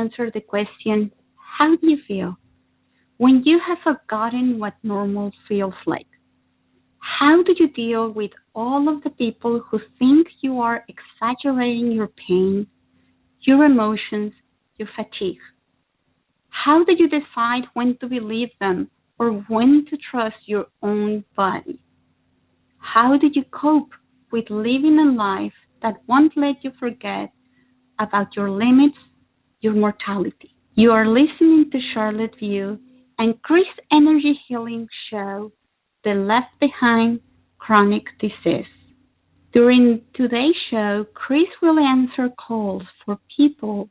answer the question, how do you feel when you have forgotten what normal feels like? How do you deal with all of the people who think you are exaggerating your pain, your emotions, your fatigue? How do you decide when to believe them or when to trust your own body? How do you cope with living a life that won't let you forget about your limits, your mortality? You are listening to Charlotte View and Chris Energy Healing Show, The Left Behind Chronic Disease. During today's show, Chris will answer calls for people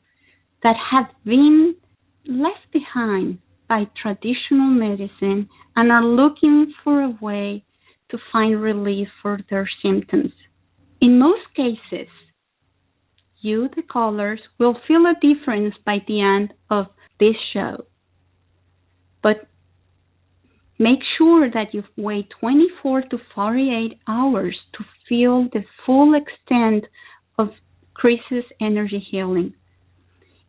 that have been left behind by traditional medicine and are looking for a way to find relief for their symptoms. In most cases, you, the callers, will feel a difference by the end of this show. But make sure that you wait 24 to 48 hours to feel the full extent of Chris's energy healing.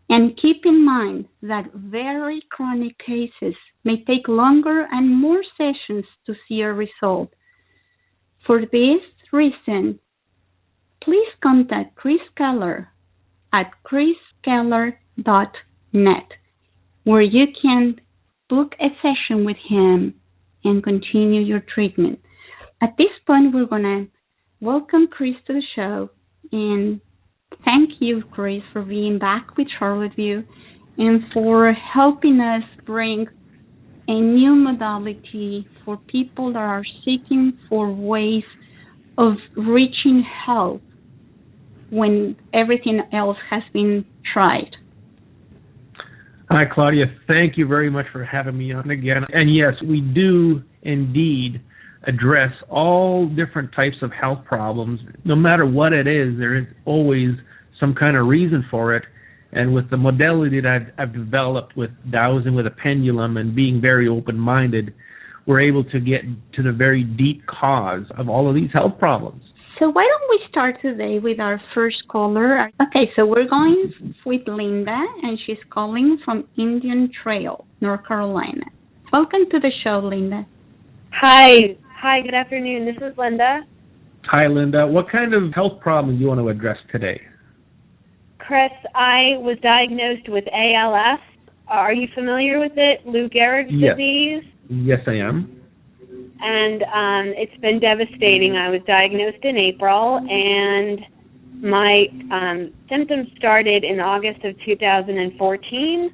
And keep in mind that very chronic cases may take longer and more sessions to see a result. For this reason, please contact Chris Kehler at chriskehler.net, where you can book a session with him and continue your treatment. At this point, we're going to welcome Chris to the show, and thank you, Chris, for being back with Charlotte View and for helping us bring a new modality for people that are seeking for ways of reaching health when everything else has been tried. Hi, Claudia. Thank you very much for having me on again. And yes, we do indeed address all different types of health problems. No matter what it is, there is always some kind of reason for it. And with the modality that I've developed with dowsing with a pendulum and being very open-minded, we're able to get to the very deep cause of all of these health problems. So why don't we start today with our first caller? Okay, so we're going with Linda, and she's calling from Indian Trail, North Carolina. Welcome to the show, Linda. Hi, good afternoon. This is Linda. Hi, Linda. What kind of health problems do you want to address today? Chris, I was diagnosed with ALS. Are you familiar with it? Lou Gehrig's disease? Yes, I am. And it's been devastating. I was diagnosed in April, and my symptoms started in August of 2014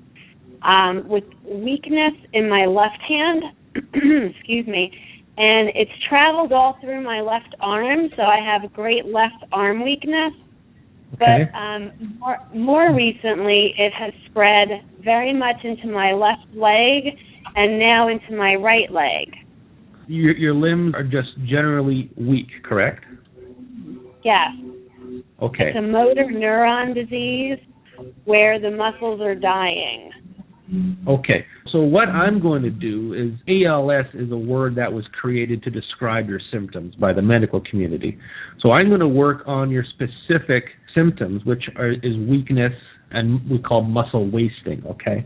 with weakness in my left hand, excuse me, and it's traveled all through my left arm, so I have great left arm weakness. Okay. But more recently, it has spread very much into my left leg and now into my right leg. Your limbs are just generally weak, correct? Yes. Okay. It's a motor neuron disease where the muscles are dying. Okay. So what I'm going to do is, ALS is a word that was created to describe your symptoms by the medical community. So I'm going to work on your specific symptoms, which is weakness and we call muscle wasting, okay?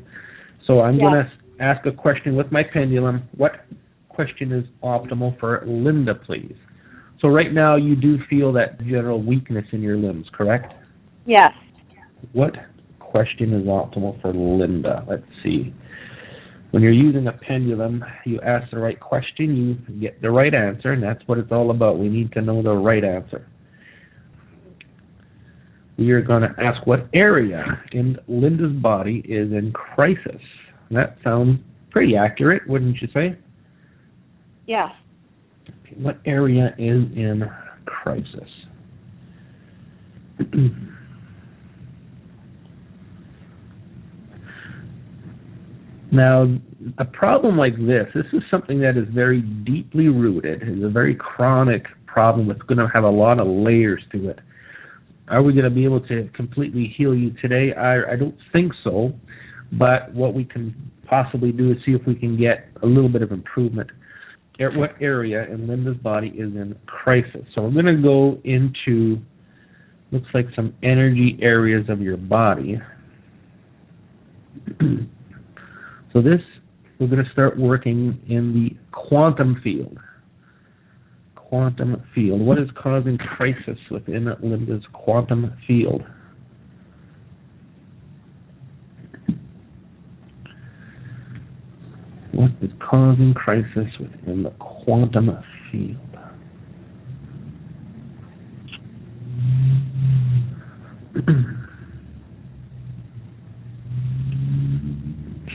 So I'm going to ask a question with my pendulum. What question is optimal for Linda, please? So right now you do feel that general weakness in your limbs, correct? Yes. What question is optimal for Linda? Let's see. When you're using a pendulum, you ask the right question, you get the right answer, and that's what it's all about. We need to know the right answer. We are going to ask what area in Linda's body is in crisis. That sounds pretty accurate, wouldn't you say? Yes. Okay, what area is in crisis? Now, a problem like this is something that is very deeply rooted. It's a very chronic problem that's going to have a lot of layers to it. Are we going to be able to completely heal you today? I don't think so, but what we can possibly do is see if we can get a little bit of improvement. What area in Linda's body is in crisis? So I'm going to go into, looks like some energy areas of your body. So this, we're going to start working in the quantum field. Quantum field. What is causing crisis within Linda's quantum field? What is causing crisis within the quantum field?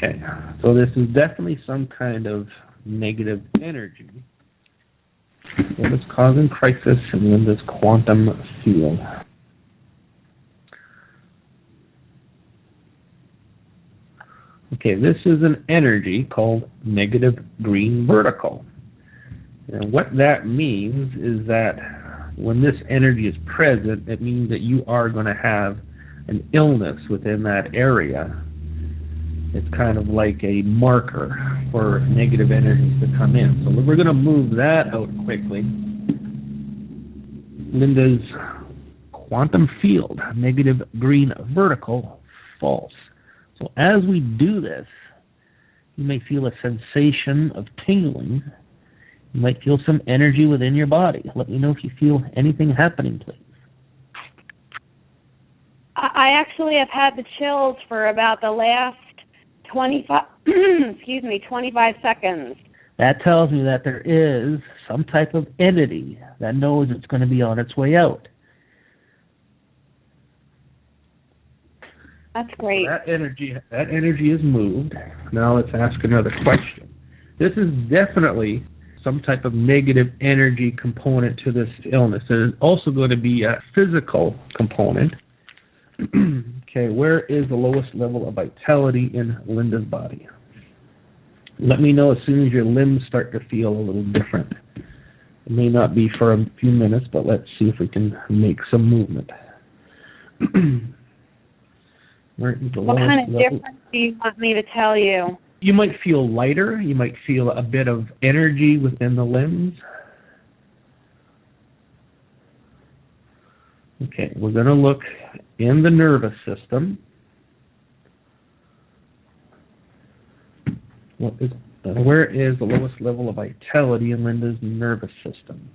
Okay, so this is definitely some kind of negative energy. What is causing crisis in this quantum field? Okay, this is an energy called negative green vertical. And what that means is that when this energy is present, it means that you are going to have an illness within that area. It's kind of like a marker for negative energies to come in. So we're going to move that out quickly. Linda's quantum field, negative green vertical, false. So as we do this, you may feel a sensation of tingling. You might feel some energy within your body. Let me know if you feel anything happening, please. I actually have had the chills for about the last 25 seconds. That tells me that there is some type of entity that knows it's going to be on its way out. That's great. So that energy is moved. Now let's ask another question. This is definitely some type of negative energy component to this illness. There's also going to be a physical component. Okay, where is the lowest level of vitality in Linda's body? Let me know as soon as your limbs start to feel a little different. It may not be for a few minutes, but let's see if we can make some movement. Where is the what lowest kind of level? difference do you want me to tell you? You might feel lighter. You might feel a bit of energy within the limbs. Okay, we're going to look in the nervous system. Where is the lowest level of vitality in Linda's nervous system?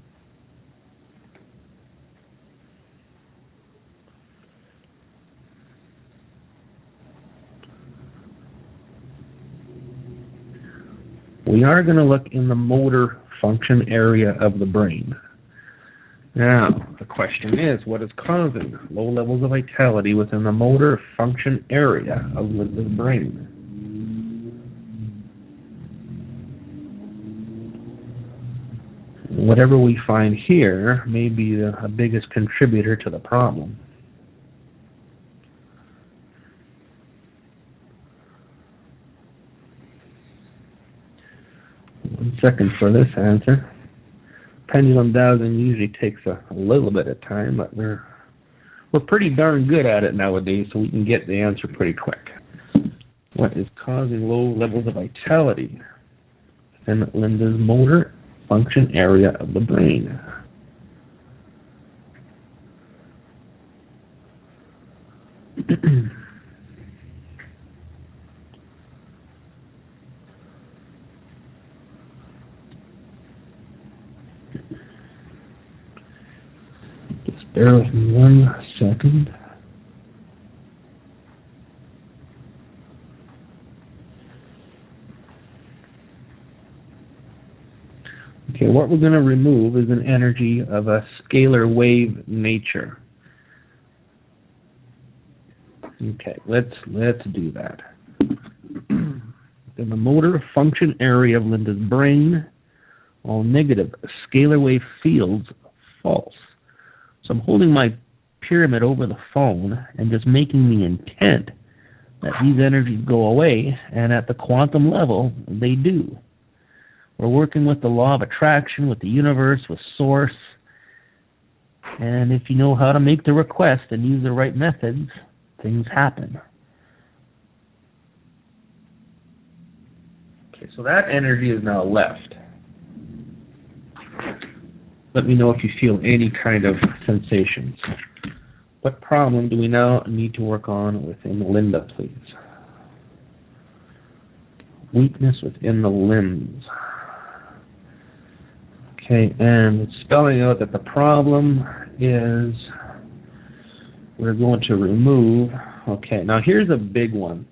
We are going to look in the motor function area of the brain. Now, the question is, what is causing low levels of vitality within the motor function area of the brain? Whatever we find here may be the biggest contributor to the problem. One second for this answer. Pendulum dowsing usually takes a little bit of time, but we're pretty darn good at it nowadays, so we can get the answer pretty quick. What is causing low levels of vitality in Linda's motor function area of the brain? Bear with me 1 second. Okay, what we're going to remove is an energy of a scalar wave nature. Okay, let's do that. In the motor function area of Linda's brain, all negative scalar wave fields false. So I'm holding my pyramid over the phone and just making the intent that these energies go away, and at the quantum level, they do. We're working with the law of attraction, with the universe, with source, and if you know how to make the request and use the right methods, things happen. Okay, so that energy is now left. Let me know if you feel any kind of sensations. What problem do we now need to work on within Linda, please? weakness within the limbs. Okay, and it's spelling out that the problem is we're going to remove. Okay, now here's a big one.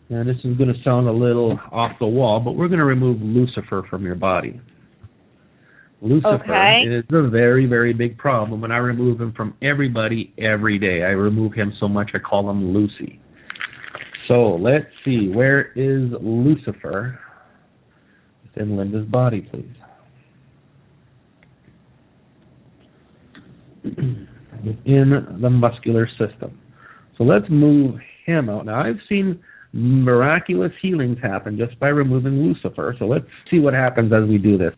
And this is going to sound a little off the wall, but we're going to remove Lucifer from your body. Lucifer is a very, very big problem, and I remove him from everybody every day. I remove him so much I call him Lucy. So let's see, where is Lucifer within Linda's body, please? Within the muscular system. So let's move him out. Now, I've seen miraculous healings happen just by removing Lucifer. So let's see what happens as we do this.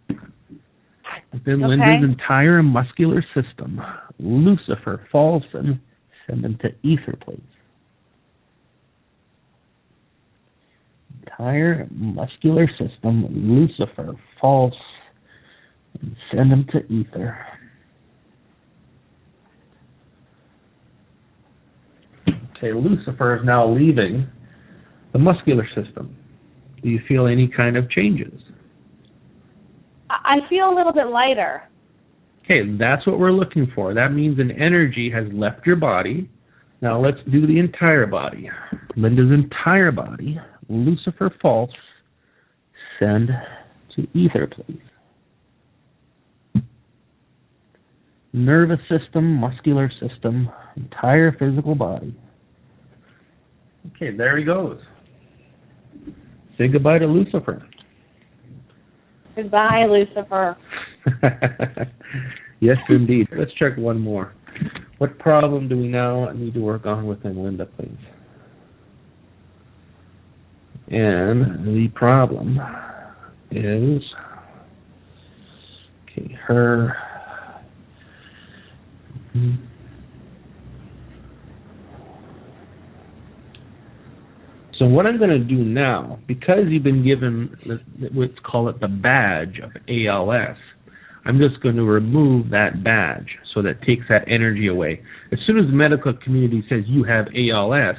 Within Linda's entire muscular system, Lucifer falls and send him to ether, please. Entire muscular system, Lucifer falls and send him to ether. Okay, Lucifer is now leaving the muscular system. Do you feel any kind of changes? I feel a little bit lighter. Okay, that's what we're looking for. That means an energy has left your body. Now let's do the entire body. Linda's entire body, Lucifer false, send to ether, please. Nervous system, muscular system, entire physical body. Okay, there he goes. Say goodbye to Lucifer. Goodbye, Lucifer. Yes, indeed. Let's check one more. What problem do we now need to work on within Linda, please? And the problem is, okay, her. So what I'm going to do now, because you've been given, let's call it the badge of ALS, I'm just going to remove that badge so that takes that energy away. As soon as the medical community says you have ALS,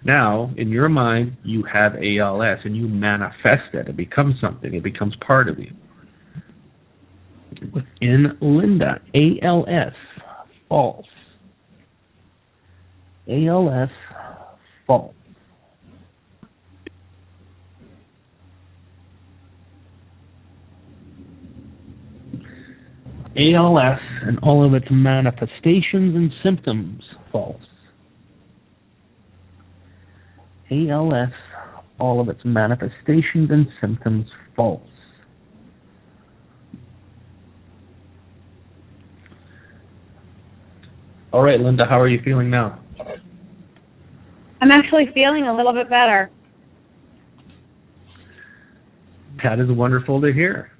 now in your mind you have ALS and you manifest it. It becomes something. It becomes part of you. Within Linda, ALS, false. ALS, false. ALS and all of its manifestations and symptoms, false. ALS, all of its manifestations and symptoms, false. All right, Linda, how are you feeling now? I'm actually feeling a little bit better. That is wonderful to hear.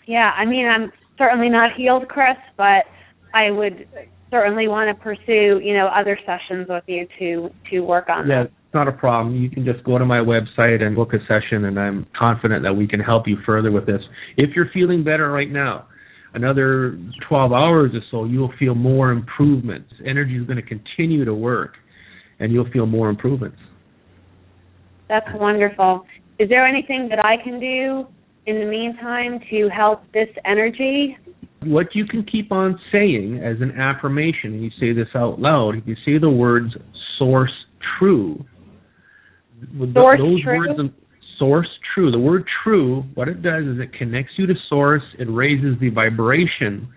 Yeah, I mean, I'm certainly not healed, Chris, but I would certainly want to pursue, other sessions with you to work on that. Yeah, it's not a problem. You can just go to my website and book a session, and I'm confident that we can help you further with this. If you're feeling better right now, another 12 hours or so, you'll feel more improvements. Energy is going to continue to work, and you'll feel more improvements. That's wonderful. Is there anything that I can do in the meantime to help this energy? What you can keep on saying as an affirmation, and you say this out loud, if you say the words source true, Source true. The word true, what it does is it connects you to source. It raises the vibration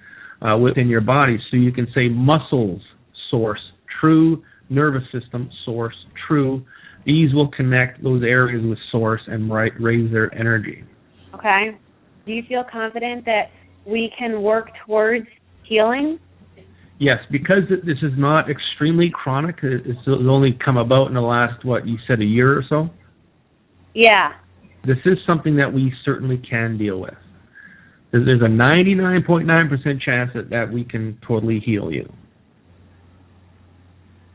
within your body. So you can say muscles, source true, nervous system, source true. These will connect those areas with source and raise their energy. Okay. Do you feel confident that we can work towards healing? Yes, because this is not extremely chronic. It's only come about in the last, you said a year or so? Yeah. This is something that we certainly can deal with. There's a 99.9% chance that we can totally heal you.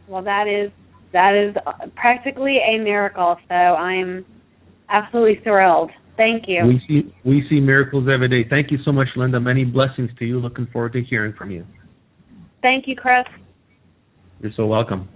Well, that is practically a miracle, so I'm absolutely thrilled. Thank you. We see miracles every day. Thank you so much, Linda. Many blessings to you. Looking forward to hearing from you. Thank you, Chris. You're so welcome.